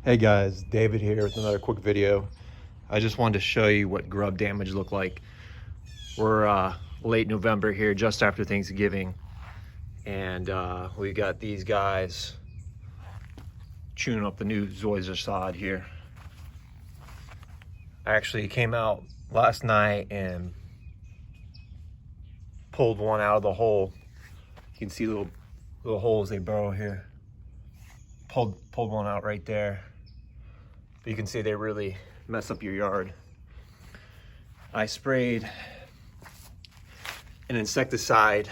Hey guys, David here with another quick video. I just wanted to show you what grub damage looked like. We're late November here, just after Thanksgiving, and we got these guys chewing up the new Zoysia sod here. I actually came out last night and pulled one out of the hole. You can see little holes they burrow here. Pulled one out right there. But you can see they really mess up your yard. I sprayed an insecticide,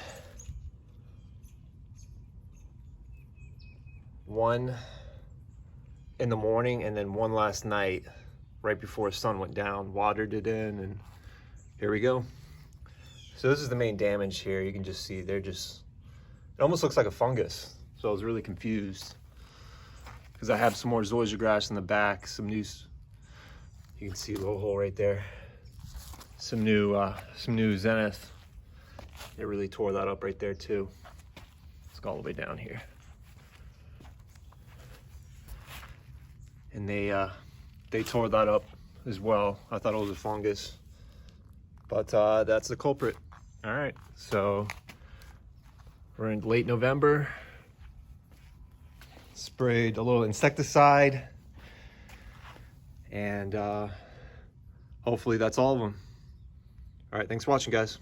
one in the morning and then one last night right before the sun went down. Watered it in, and here we go. So this is the main damage here. You can just see it almost looks like a fungus. So I was really confused, because I have some more zoysia grass in the back, some new, you can see a little hole right there, some new zenith. They really tore that up right there too. Let's go all the way down here. And they tore that up as well. I thought it was a fungus, but that's the culprit. All right, so we're in late November. Sprayed a little insecticide, and hopefully that's all of them. All right, thanks for watching, guys.